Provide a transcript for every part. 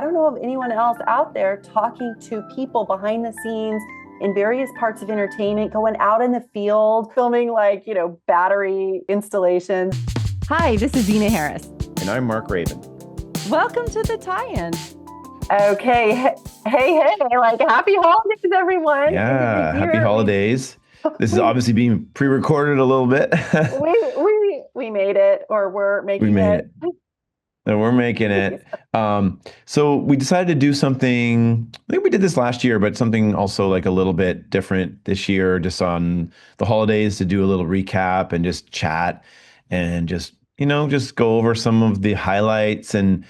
I don't know of anyone else out there talking to people behind the scenes in various parts of entertainment, going out in the field, filming battery installations. Hi, this is Zena Harris. And I'm Mark Rabin. Welcome to the tie-in. Okay. Hey, like happy holidays, everyone. Yeah, happy holidays. This is obviously being pre-recorded a little bit. we made it, or we're making We made it. And we're making it. So we decided to do something, I think we did this last year, but something also like a little bit different this year, just on the holidays, to do a little recap and just chat and just go over some of the highlights and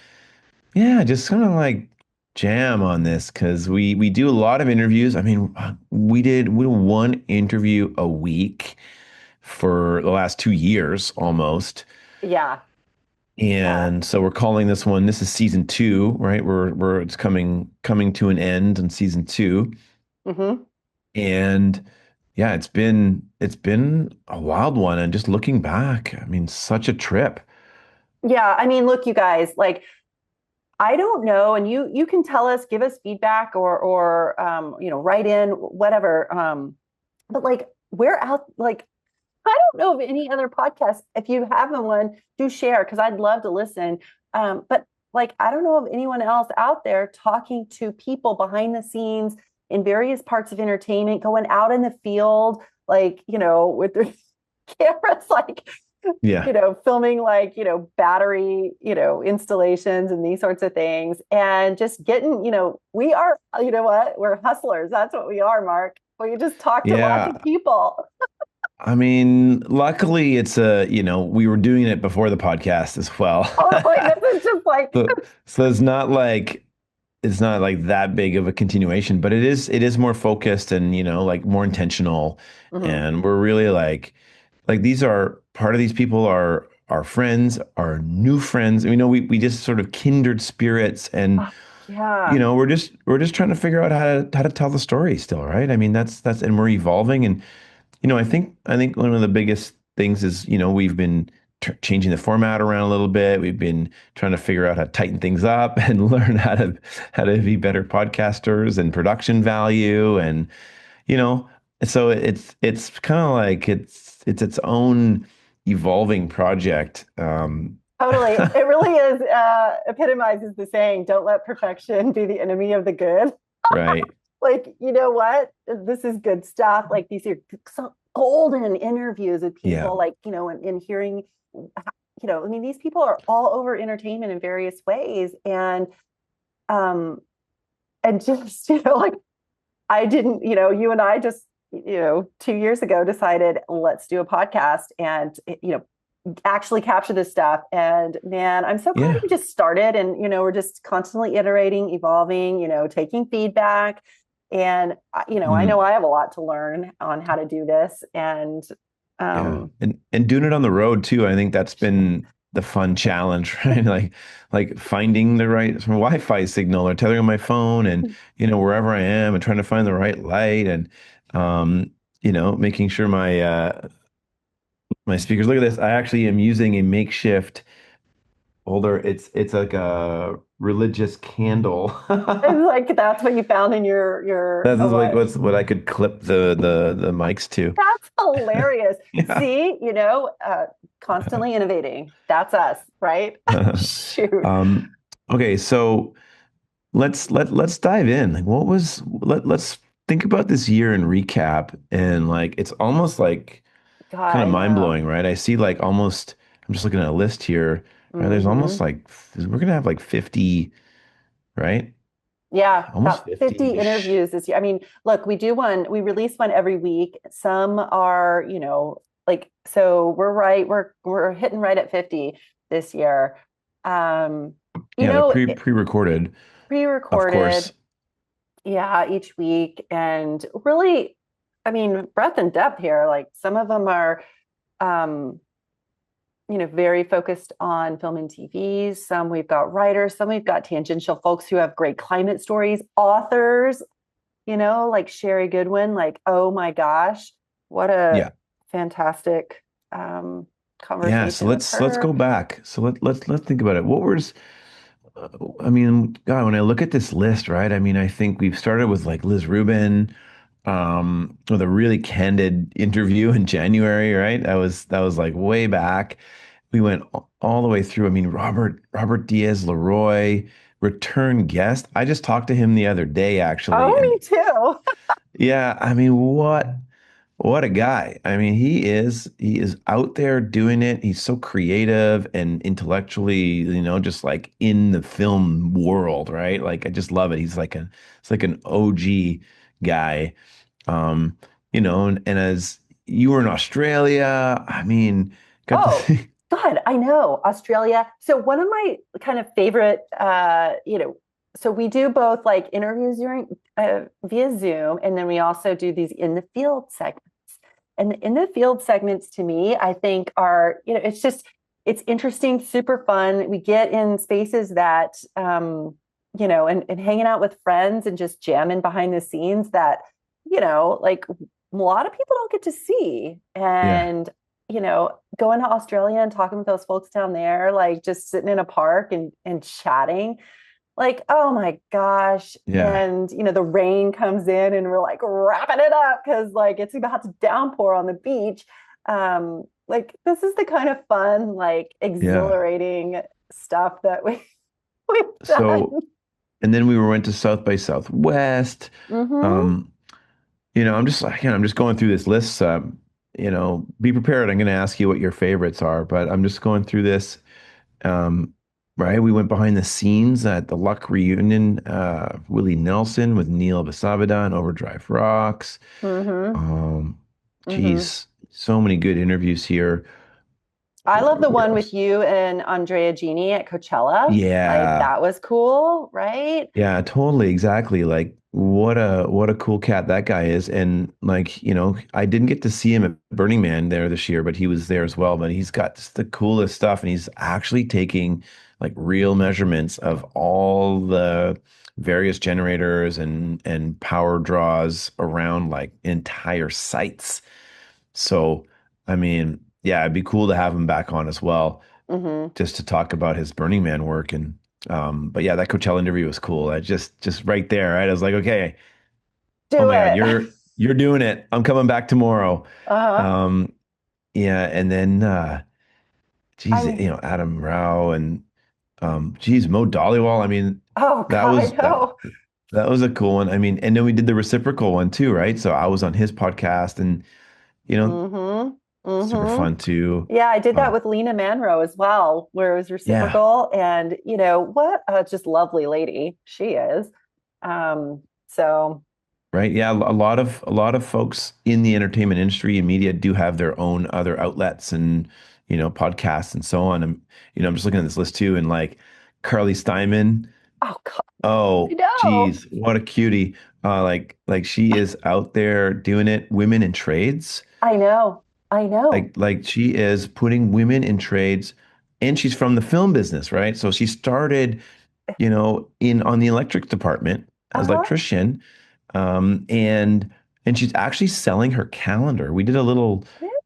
yeah, just kind of like jam on this because we do a lot of interviews. I mean, we did one interview a week for the last 2 years almost. Yeah. And so we're calling this one, this is season 2, right? It's coming to an end in season 2. Mm-hmm. And yeah, it's been a wild one. And just looking back, I mean, such a trip. Yeah. I mean, look, you guys, like, I don't know, and you can tell us, give us feedback, or write in, whatever. But like, we're out, like, I don't know of any other podcast. If you have one, do share, because I'd love to listen. But like, I don't know of anyone else out there talking to people behind the scenes in various parts of entertainment, going out in the field, like, with their cameras, like, filming battery, installations and these sorts of things, and just getting, we are, what, we're hustlers. That's what we are, Mark. We just talk to lots of people. I mean, luckily we were doing it before the podcast as well. This is just like, so it's not like that big of a continuation, but it is more focused and, like more intentional. Mm-hmm. And we're really like these are part of these people are our friends, our new friends. We just sort of kindred spirits and we're just trying to figure out how to tell the story still, right? I mean, that's and we're evolving. And I think one of the biggest things is, we've been changing the format around a little bit. We've been trying to figure out how to tighten things up and learn how to be better podcasters and production value. And, so it's kind of like it's own evolving project. Totally. It really is, epitomizes the saying, don't let perfection be the enemy of the good. Right. Like, you know what? This is good stuff. Like, these are some golden interviews with people, like, and hearing, I mean, these people are all over entertainment in various ways. And just, like, I didn't, you and I just, 2 years ago decided, let's do a podcast and, actually capture this stuff. And man, I'm so glad we just started, and, we're just constantly iterating, evolving, taking feedback. And, I know I have a lot to learn on how to do this, and doing it on the road too. I think that's been the fun challenge, right? like finding the right Wi-Fi signal or tethering on my phone and, wherever I am and trying to find the right light and, making sure my speakers, look at this. I actually am using a makeshift holder. It's like a religious candle. It's like, that's what you found in your That's like what I could clip the mics to. That's hilarious. Yeah. See, constantly innovating. That's us, right? Shoot. Okay, so let's dive in. Like, let's think about this year and recap. And like, it's almost like kind of mind blowing, right? I see like almost. I'm just looking at a list here. Right? There's almost like we're gonna have like 50, right? Yeah, almost about 50 interviews this year. I mean, look, we release one every week. Some are, so we're hitting right at 50 this year. Pre-recorded. Of course. Yeah, each week. And really, I mean, breadth and depth here. Like, some of them are, very focused on film and TV. Some we've got writers, some we've got tangential folks who have great climate stories, authors, like Sherry Goodwin. Like, oh my gosh, what a fantastic conversation. Yeah, so let's go back. So let's think about it. I mean, God, when I look at this list, right? I mean, I think we've started with like Liz Rubin, with a really candid interview in January, right? That was like way back. We went all the way through. I mean, Robert Diaz Leroy, return guest. I just talked to him the other day, actually, Oh, and me too. yeah, I mean, what a guy. I mean, he is out there doing it. He's so creative and intellectually, just like in the film world, right? Like I just love it. It's like an OG guy. Um, and as you were in Australia, I mean, got to Oh, see. God, I know. Australia. So one of my kind of favorite, so we do both like interviews during via Zoom, and then we also do these in the field segments. And the in the field segments to me, I think are, it's interesting, super fun. We get in spaces that, and hanging out with friends and just jamming behind the scenes that, like a lot of people don't get to see. Yeah, And going to Australia and talking with those folks down there, like just sitting in a park and chatting, like, oh my gosh. yeah, And, the rain comes in and we're like wrapping it up because like it's about to downpour on the beach. Like this is the kind of fun, like yeah. exhilarating stuff that we've done. So, and then we went to South by Southwest. Mm-hmm. Um, I'm just like, I'm just going through this list. Be prepared. I'm going to ask you what your favorites are, but I'm just going through this. Um, right. We went behind the scenes at the Luck reunion, Willie Nelson with Neil Basavada and Overdrive Rocks. Mm-hmm. Um, Mm-hmm. geez, so many good interviews here. I love the What one with else? you and Andrea Genie at Coachella. Like Yeah. that was cool, right? Yeah, totally, exactly. Like what a cool cat that guy is. And like, I didn't get to see him at Burning Man there this year, but he was there as well. But he's got just the coolest stuff and he's actually taking like real measurements of all the various generators and power draws around like entire sites. So, I mean, yeah, it'd be cool to have him back on as well Mm-hmm. just to talk about his Burning Man work. And but yeah, that Coachella interview was cool. I just right there, right? I was like, okay, oh Do my God, it. you're doing it. I'm coming back tomorrow. Uh-huh. Um, yeah, and then I geez, mean, Adam Rao and geez, Mo Dollywall. I mean, oh that God, I was that know. that was a cool one. I mean, and then we did the reciprocal one too, right? So I was on his podcast and you know, Mm-hmm. super Mm-hmm. fun too. Yeah, I did that Um, with Lena Manro as well, where it was yeah. reciprocal. And what a just lovely lady she is. So Right. Yeah. A lot of folks in the entertainment industry and media do have their own other outlets and, podcasts and so on. And, I'm just looking at this list too. And like Carly Steinman, oh God, I oh, know. geez, what a cutie. Like she is out there doing it. Women in trades. I know. I know. Like she is putting women in trades and she's from the film business, right? So she started, in on the electric department as Uh-huh. electrician. And she's actually selling her calendar. We did a little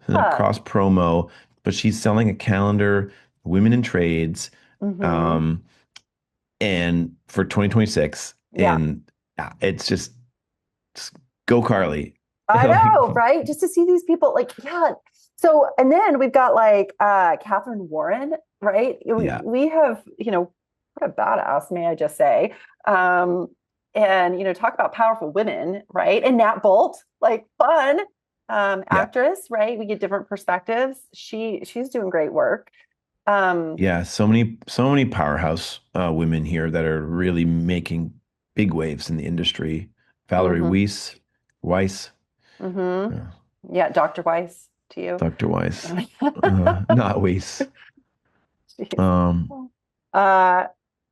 Yeah. cross promo, but she's selling a calendar, Women in Trades, Mm-hmm. um, and for 2026. Yeah. And just go Carly. I Like, know, right? Just to see these people, like, yeah. So, and then we've got like Catherine Warren, right? We yeah, we have, what a badass, may I just say. Um, and talk about powerful women, right? And Nat Bolt, like fun yeah, actress, right? We get different perspectives. She's doing great work. Um, yeah. So many powerhouse women here that are really making big waves in the industry. Valerie mm-hmm, Weiss, mm-hmm. uh, Yeah, Dr. Weiss to you. Dr. Weiss, not Weiss. Jeez. Um, Uh,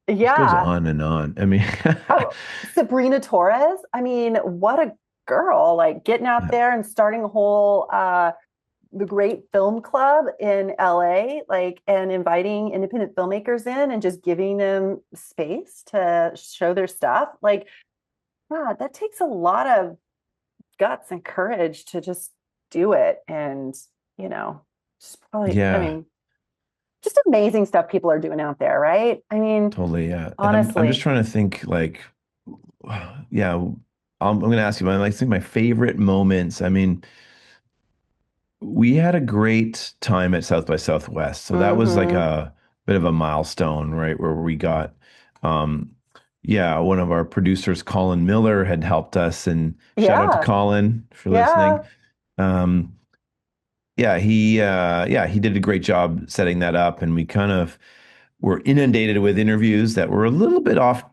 This goes yeah. on and on. I mean, Oh, Sabrina Torres. I mean, what a girl, like getting out yeah, there and starting a whole the great film club in LA, like and inviting independent filmmakers in and just giving them space to show their stuff. Like, God, that takes a lot of guts and courage to just do it. And, just probably, I yeah. mean, just amazing stuff people are doing out there, right? I mean, Totally, yeah. And I'm just honestly. trying to think like, yeah, I'm going to ask you, I think my favorite moments. I mean, we had a great time at South by Southwest. So that was like Mm-hmm. a bit of a milestone, right? Where we got, um, yeah, one of our producers, Colin Miller, had helped us. And shout out to Yeah. Colin for Yeah. listening. Um, yeah, he did a great job setting that up, and we kind of were inundated with interviews that were a little bit off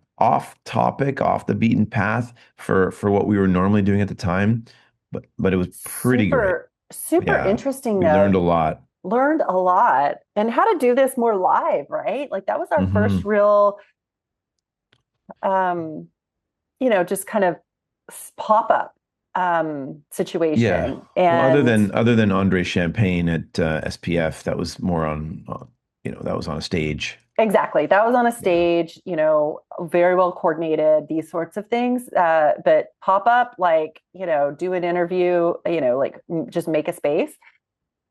topic, off the beaten path for what we were normally doing at the time, but it was pretty great. Super Yeah, interesting we learned though. a lot. Learned a lot and how to do this more live, right? Like that was our first Hmm. real um, just kind of pop-up Yeah. situation. Well, And other than Andre Champagne at SPF, that was more on, that was on a stage. exactly, that was on a Yeah. stage, very well coordinated, these sorts of things. But pop-up, like, do an interview, like just make a space.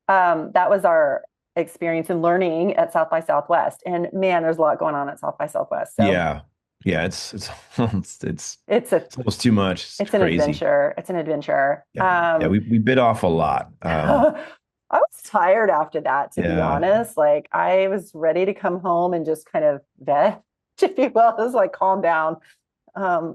That was our experience and learning at South by Southwest. And man, there's a lot going on at South by Southwest. So Yeah. Yeah. It's it's a it's almost too much. It's it's an crazy. adventure. It's an adventure. Yeah. Yeah. We bit off a lot. I was tired after that, to be Yeah. honest. Like I was ready to come home and just kind of veg, if you will. It was like calm down.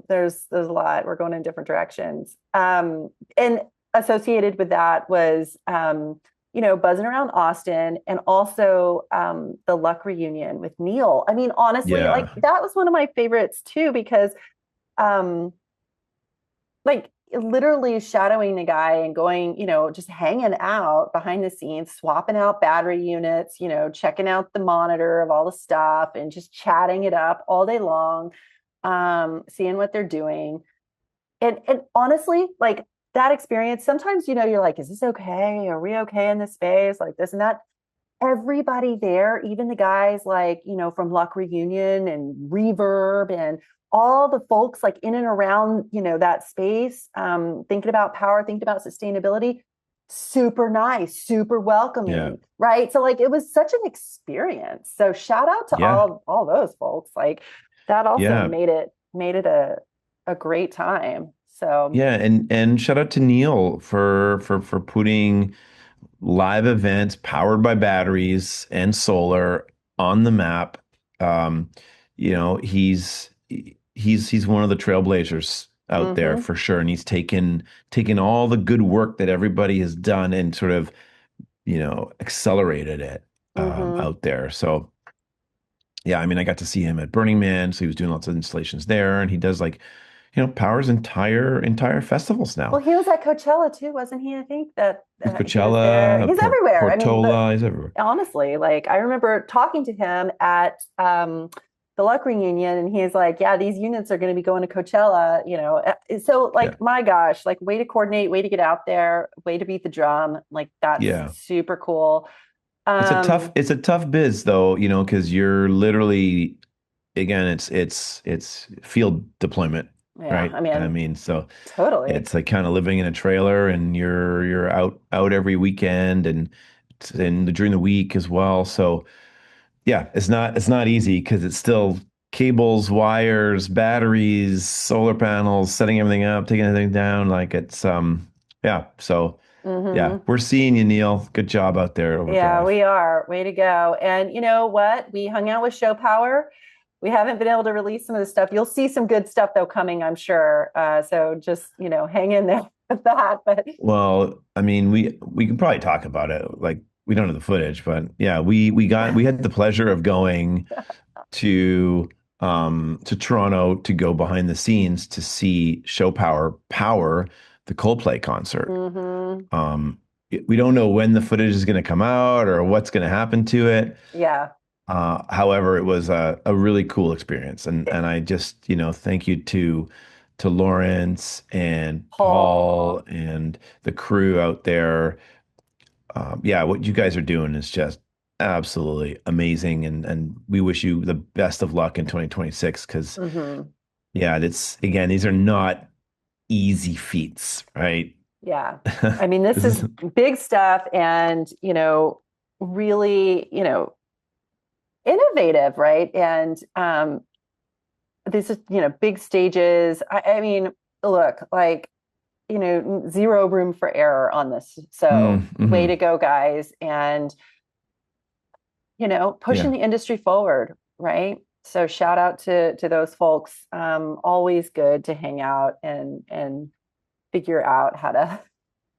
There's a lot. We're going in different directions. And associated with that was buzzing around Austin and also the Luck reunion with Neil. I mean, honestly, like Yeah. that was one of my favorites too, because um like literally shadowing the guy and going, just hanging out behind the scenes, swapping out battery units, checking out the monitor of all the stuff and just chatting it up all day long, seeing what they're doing. And honestly, like that experience, sometimes, you're like, is this okay? Are we okay in this space? Like this and that. Everybody there, even the guys like, from Luck Reunion and Reverb and all the folks like in and around, that space, thinking about power, thinking about sustainability, super nice, super Yeah. welcoming, right? So like it was such an experience. So shout out to Yeah. all those folks. Like that also Yeah. made it a great time. So Yeah. And shout out to Neil for putting live events powered by batteries and solar on the map. Um, he's one of the trailblazers out there mhm, for sure, and he's taken all the good work that everybody has done and sort of accelerated it mhm. out there. So yeah, I mean, I got to see him at Burning Man, so he was doing lots of installations there, and he does like powers entire festivals Well, now. he was at Coachella too, wasn't he? I think that He's he was there. Coachella, He's everywhere. I mean, Portola, he's everywhere. honestly, like I remember talking to him at the Luck reunion, and he's like, "Yeah, these units are going to be going to Coachella." So Yeah. like, my gosh, like way to coordinate, way to get out there, way to beat the drum. Like that's Yeah. super cool. It's Um, a tough biz though, because you're literally again it's field deployment, yeah, right? I I mean, mean, so totally. it's like kind of living in a trailer and you're out every weekend and during the week as well. So yeah, it's not easy because it's still cables, wires, batteries, solar panels, setting everything up, taking everything down. Like it's yeah. So yeah, Hmm. we're seeing you, Neil. Good job out there at Yeah, Overdrive. we are. Way to go. And you know what? We hung out with Show Power. We haven't been able to release some of the stuff. You'll see some good stuff though coming, I'm sure. So just, hang in there with that. But Well, I mean, we can probably talk about it. Like we don't have the footage, but yeah, we had the pleasure of going to Toronto to go behind the scenes to see Show Power the Coldplay concert. hmm, We don't know when the footage is going to come out or what's going to happen to it. yeah. However, it was a really cool experience, and I just thank you to Lawrence and Paul. Paul and the crew out there. Yeah, what you guys are doing is just absolutely amazing, and we wish you the best of luck in 2026 because Hmm. yeah, it's again these are not easy feats, right? Yeah. I mean, this This is is big stuff and, really, innovative, right? And this is, big stages. I mean, look, like, zero room for error on this. So way Mm-hmm. to go, guys. And, pushing Yeah. the industry forward, right? So shout out to those folks. Always good to hang out and figure out how to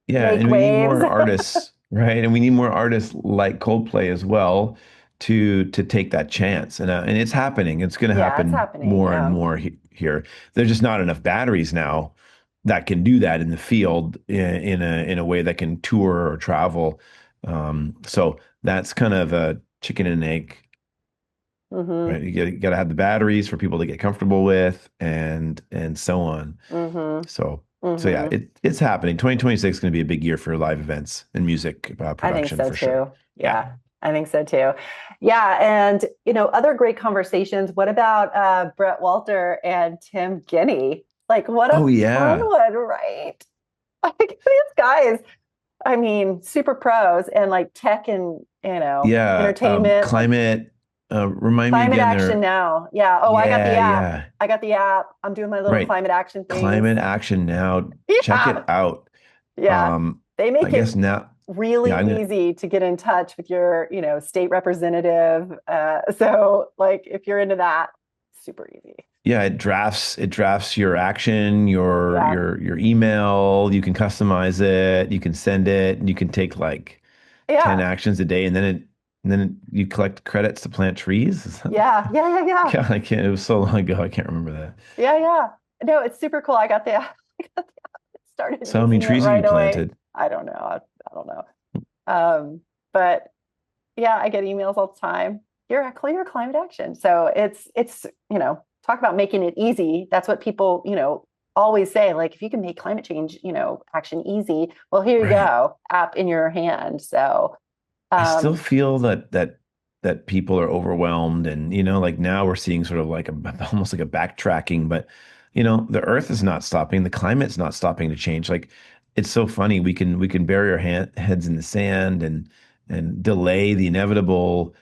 Yeah, make and we need waves. more artists, right? And we need more artists like Coldplay as well to take that chance. And it's happening. It's going to Yeah, it's happen happening. more and Yeah. more here. There's just not enough batteries now that can do that in the field in a way that can tour or travel. So that's kind of a chicken and egg, Mm-hmm. right? You got to have the batteries for people to get comfortable with, and so on. Mm-hmm. So yeah, Mm-hmm. it's happening. 2026 is going to be a big year for live events and music I think production so for sure. too. Yeah. Yeah, I think so too. Yeah, and other great conversations. What about Brett Walter and Tim Guinea? Like, what a Oh fun yeah. one, right? Like these guys, I mean, super pros and like tech and Yeah. entertainment, like Remind me climate again action there. now. Yeah. Oh, I got the Yeah, app. yeah. I got the app. I'm doing my little Right. climate action things. Climate Action Now. Check Yeah. it out. Yeah. They I make it guess now, yeah, really I'm gonna, easy to get in touch with your, state representative. So like if you're into that, super easy. yeah, it drafts your action, your Yeah. your your email. You can customize it, you can send it, and you can take like 10 Yeah. actions a day, and then you collect credits to plant trees. Yeah. Yeah. Yeah. Yeah. Yeah, I can't. It was so long ago. I can't remember that. Yeah. Yeah. No, it's super cool. I got the I got the app. Started So how many using it trees have you right away. planted? I don't know. I don't know. But yeah, I get emails all the time. You're a clear climate action. So it's talk about making it easy. That's what people, always say. Like if you can make climate change, action easy, well, here you Right. go, app in your hand. So I still um feel that people are overwhelmed, and like now we're seeing sort of like almost like a backtracking, but the earth is not stopping, the climate's not stopping to change. Like it's so funny, we can bury our heads in the sand and delay the inevitable,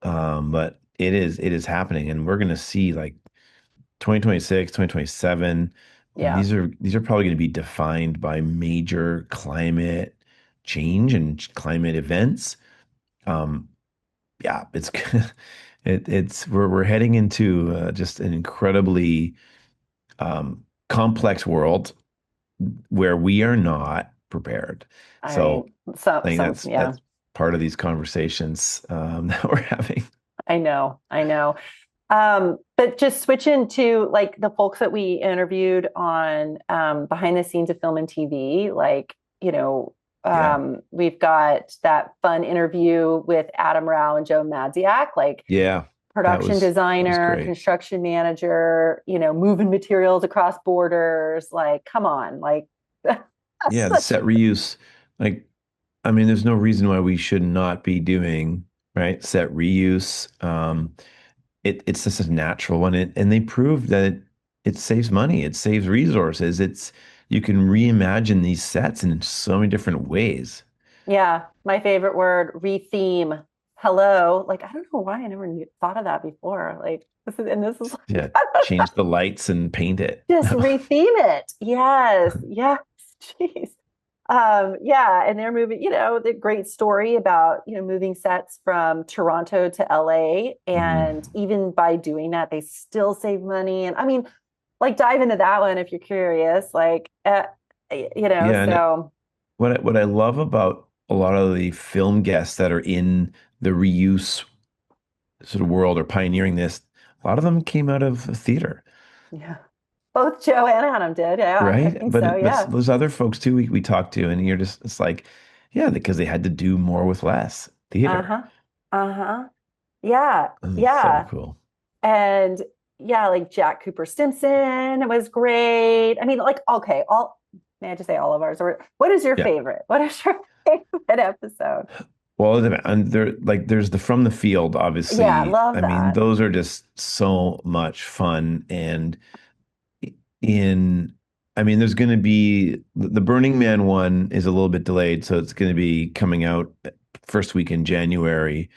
but it is happening, and we're going to see like 2026, 2027. yeah, These are probably going to be defined by major climate change and climate events. Um, yeah, we're heading into just an incredibly complex world where we are not prepared. I So mean I think some that's yeah, that's part of these conversations that we're having. I know. But just switching to like the folks that we interviewed on behind the scenes of film and TV, like, Yeah, we've got that fun interview with Adam Rao and Joe Madziak, like yeah, that production was designer, great. construction manager, moving materials across borders. Like, come on, like that's Yeah, the such set reuse, like, I mean, there's no reason why we should not be doing, right, set reuse. It's just a natural one, and they prove that it saves money, it saves resources. You can reimagine these sets in so many different ways. yeah, my favorite word, retheme. Hello. Like, I don't know why I never thought of that before. Like, this is Yeah, like, change the lights and paint it. just retheme it. Yes. Yes. Jeez. Yeah. And they're moving, the great story about, moving sets from Toronto to LA. And Mhm. even by doing that, they still save money. And I mean, like, dive into that one if you're curious. Like, Yeah, and so what I love about a lot of the film guests that are in the reuse sort of world or pioneering this, a lot of them came out of theater. yeah. Both Joe and Adam did. Yeah, I Right? think so. But Yeah. those other folks too we talked to, and you're just, it's like, yeah, because they had to do more with less theater. Uh-huh. Uh-huh. Yeah. It's so Yeah. cool. And yeah, like Jack Cooper Stimson was great. I mean, like, okay, may I just say all of ours? Or what is your Yeah. favorite? What is your favorite episode? Well, and there's the From the Field, Yeah, obviously. love I mean, that. those are just so much fun. And in, I mean, there's going to be the Burning Man one is a little bit delayed, so it's going to be coming out first week in January.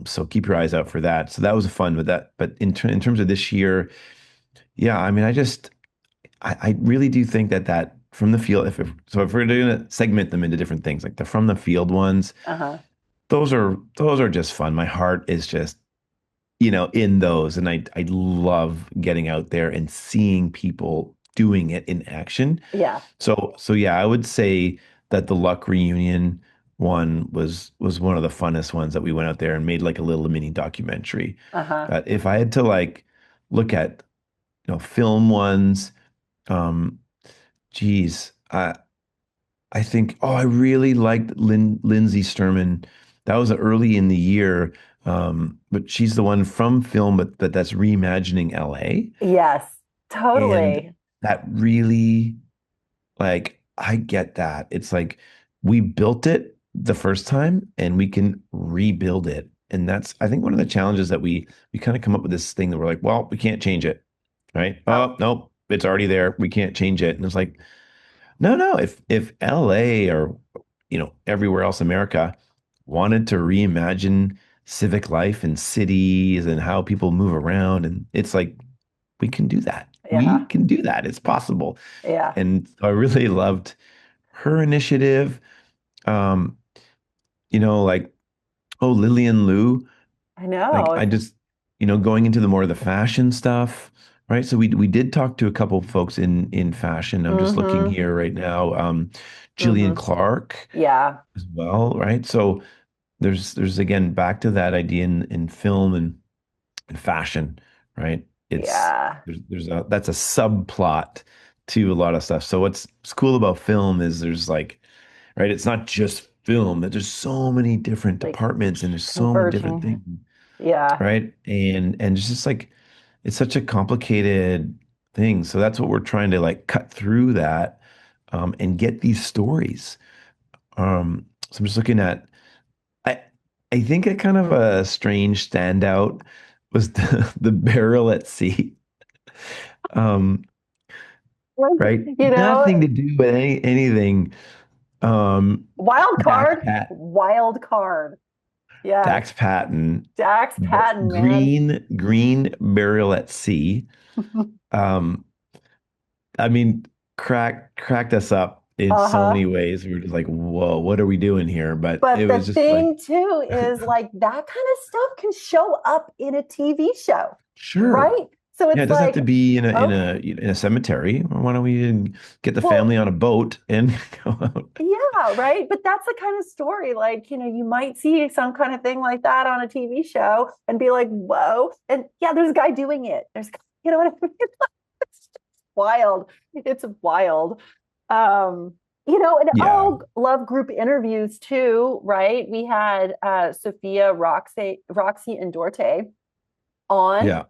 So keep your eyes out for that. So that was fun with that. But in terms of this year, yeah, I mean, I really do think that from the field, if we're going to segment them into different things, like the from the field ones, Uh-huh. those are just fun. My heart is just, in those, and I love getting out there and seeing people doing it in action. Yeah. So yeah, I would say that the Luck reunion one was one of the funnest ones that we went out there and made like a little mini documentary. Uh-huh. But if I had to like look at film ones, um, geez, I think, I really liked Lindsay Sturman. That was early in the year, but she's the one from film, but that's reimagining LA. Yes, And totally. that really, like, I get that. It's like we built it the first time and we can rebuild it. And that's, I think, one of the challenges that we kind of come up with this thing that we're like, well, we can't change it, right? Oh, Oh, nope, it's already there. We can't change it. And it's like, no. If LA or everywhere else in America wanted to reimagine civic life and cities and how people move around, and it's like we can do that. We yeah. can do that. It's possible. Yeah. And I really loved her initiative. Um, like, Lillian Liu, I like know. I just, going into the more of the fashion stuff, right? So we did talk to a couple of folks in fashion. I'm just looking Mm-hmm. here right now. Jillian Mm-hmm. Clark Yeah. as well, right? So there's again back to that idea in film and fashion, right? It's Yeah. that's a subplot to a lot of stuff. So what's cool about film is there's like, right, it's not just film, that there's so many different Like departments and there's so many different things, converging. Yeah. right? And it's just like it's such a complicated thing. So that's what we're trying to like cut through that, and get these stories. So I'm just looking at I I think a kind of a strange standout was the barrel at sea. Um, right? You know, Nothing to do with anything. wild Dax card, Pat wild card. Yes. Dax Patton, Dax Patton, man. green burial at sea. Um, I mean, cracked us up in so Uh-huh. many ways. We were just like, whoa, what are we doing here? But it But the was just like, thing too is like that kind of stuff can show up in a TV show, sure. right? So Yeah, it it's doesn't have like, to be okay, in a cemetery. Why don't we get the well, family on a boat and go out? yeah, right. But that's the kind of story, like, you might see some kind of thing like that on a TV show and be like, whoa. And yeah, there's a guy doing it. You know what I mean? It's just wild. It's wild. And Yeah, love group interviews too, right? We had Sophia, Roxy, and Dorte on yeah,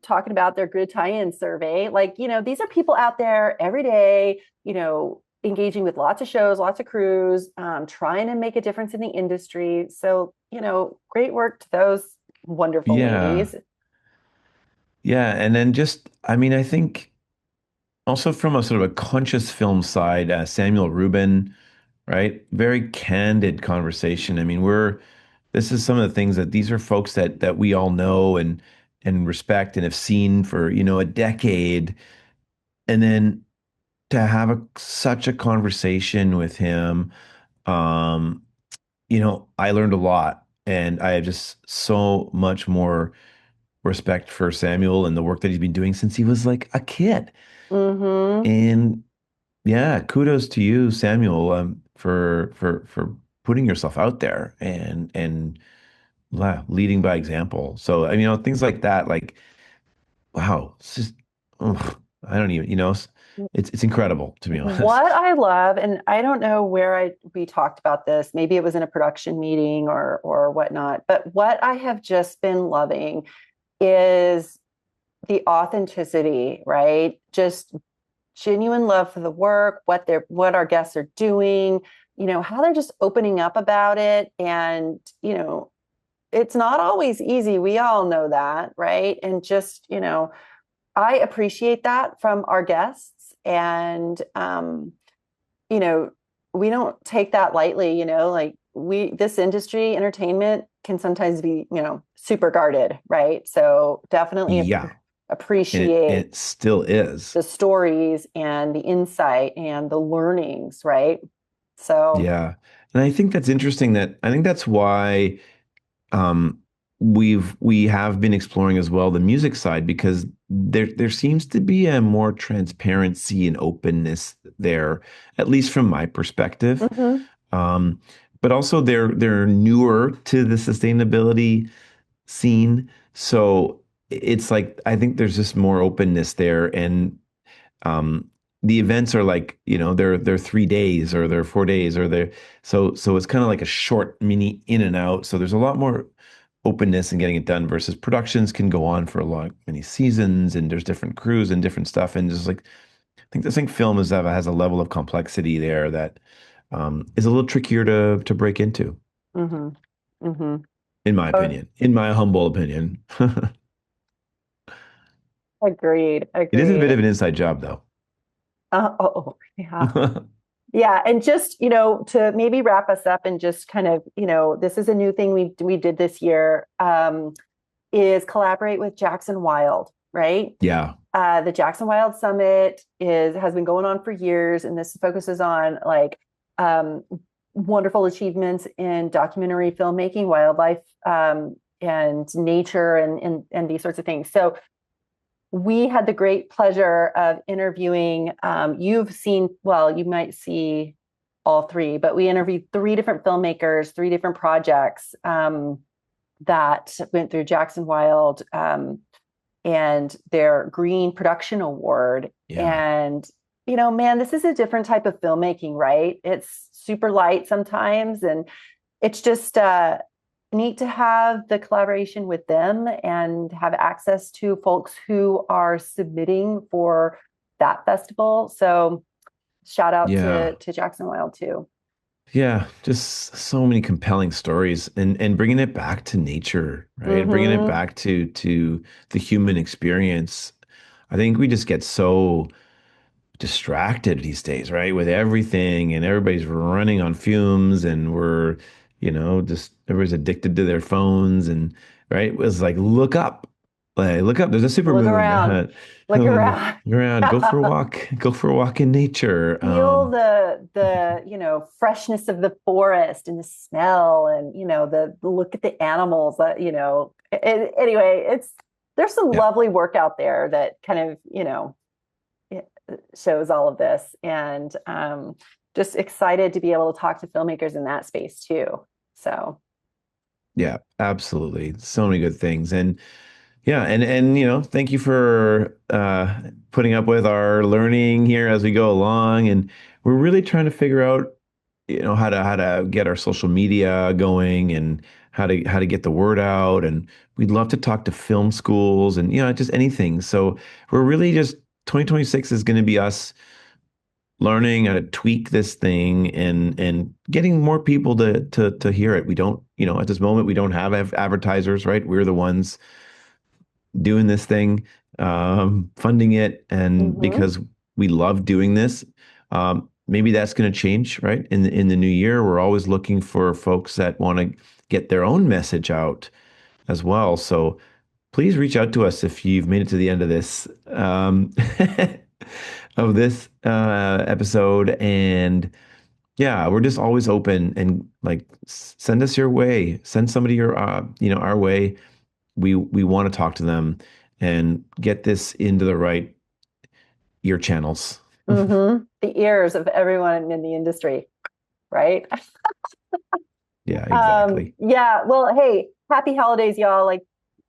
talking about their grid tie-in survey. Like, these are people out there every day, engaging with lots of shows, lots of crews, trying to make a difference in the industry. So, great work to those wonderful yeah, ladies. yeah. And then just, I mean, I think also from a sort of a conscious film side, Samuel Rubin, right? Very candid conversation. I mean, this is some of the things that these are folks that we all know and respect and have seen for, a decade. And then to have such a conversation with him, um, I learned a lot, and I have just so much more respect for Samuel and the work that he's been doing since he was like a kid. Mm-hmm. And yeah, kudos to you, Samuel, for putting yourself out there and leading by example. So, I mean, things like that, like, wow, it's just, ugh, I don't even, it's incredible, to be What honest. I love, and I don't know where we talked about this, maybe it was in a production meeting or whatnot, but what I have just been loving is the authenticity, right? Just genuine love for the work, what our guests are doing, how they're just opening up about it. And, it's not always easy. We all know that, right? And just, I appreciate that from our guests. And you know, we don't take that lightly, like this industry, entertainment, can sometimes be, super guarded, right? So definitely Yeah. And appreciate it still is. the stories and the insight and the learnings, right? So, Yeah. And I think that's interesting that I think that's why um we have been exploring as well the music side because there seems to be a more transparency and openness there, at least from my perspective. mhm, Um, but also they're newer to the sustainability scene. So it's like I think there's just more openness there and um the events are like they're 3 days or they're 4 days or they're so it's kind of like a short mini in and out, so there's a lot more openness in getting it done versus productions can go on for a long many seasons and there's different crews and different stuff and just like I think film has a level of complexity there that is a little trickier to break into, mhm, mhm. Oh, in my humble opinion. agreed, It is a bit agreed. of an inside job though. Yeah. Yeah, and just, to maybe wrap us up and just kind of, this is a new thing we did this year, is collaborate with Jackson Wild, right? Yeah, The Jackson Wild Summit has been going on for years, and this focuses on like um, wonderful achievements in documentary filmmaking, wildlife, and nature, and these sorts of things. So we had the great pleasure of interviewing. You might see all three, but we interviewed three different filmmakers, three different projects that went through Jackson Wild and their Green Production Award. yeah, And, man, this is a different type of filmmaking, right? It's super light sometimes. And it's just neat to have the collaboration with them and have access to folks who are submitting for that festival. So shout out yeah. to Jackson Wild too. Yeah, just so many compelling stories and bringing it back to nature, right? Bringing it Mm-hmm. back to the human experience. I think we just get so distracted these days, right? With everything and everybody's running on fumes and we're, just everybody's addicted to their phones and right? It was like look up. Like look up, there's a super Look moon. around. Look around. Look around, go for a walk, go for a walk in nature. Feel the freshness of the forest and the smell and the look at the animals that anyway, there's some Yeah. lovely work out there that kind of shows all of this, and just excited to be able to talk to filmmakers in that space too. So Yeah, absolutely. So many good things. And yeah, and thank you for putting up with our learning here as we go along. And we're really trying to figure out, how to get our social media going and how to get the word out. And we'd love to talk to film schools and just anything. So we're really just 2026 is going to be us learning how to tweak this thing and getting more people to hear it. We don't, at this moment we don't have advertisers, right? We're the ones doing this thing, funding it, and mhm. because we love doing this. Maybe that's going to change, right? In the new year, we're always looking for folks that want to get their own message out as well. So please reach out to us if you've made it to the end of this of this episode. And yeah, we're just always open and like send us your way, send somebody our way. We want to talk to them and get this into the right ear channels. Mm-hmm. The ears of everyone in the industry, right? Yeah, exactly. Yeah. Well, hey, happy holidays, y'all. Like,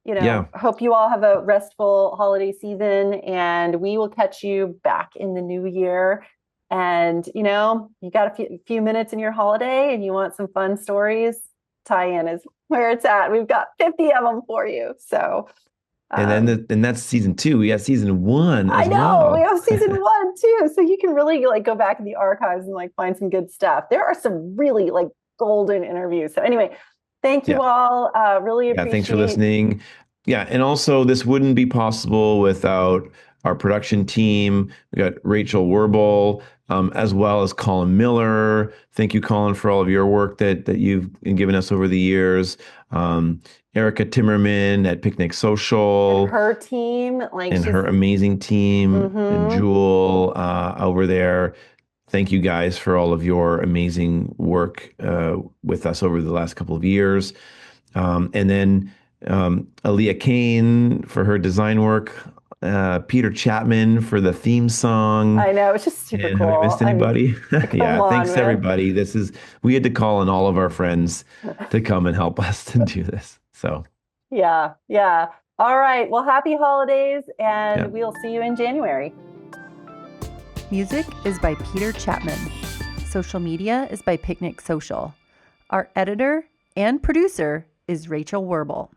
Yeah. hope you all have a restful holiday season, and we will catch you back in the new year. And, you got a few minutes in your holiday and you want some fun stories, tie-in is where it's at. We've got 50 of them for you. So, And that's season two. We got season one I as know we well. have season one too, so you can really like go back in the archives and like find some good stuff. There are some really like golden interviews. So anyway, thank you Yeah. all. Really Yeah. Thanks for appreciate. listening. Yeah. And also, this wouldn't be possible without our production team. We got Rachel Werble, as well as Colin Miller. Thank you, Colin, for all of your work that you've given us over the years. Erica Timmerman at Picnic Social. And her team, like and she's her amazing team, and Mhm. Jewel over there. Thank you guys for all of your amazing work with us over the last couple of years. And then Aaliyah Kane for her design work, Peter Chapman for the theme song. I know, it's just super And have we cool. missed anybody? Come Yeah, on, thanks man. everybody. We had to call in all of our friends to come and help us to do this. So Yeah, yeah. All right. Well, happy holidays, and yeah. we'll see you in January. Music is by Peter Chapman. Social media is by Picnic Social. Our editor and producer is Rachel Werble.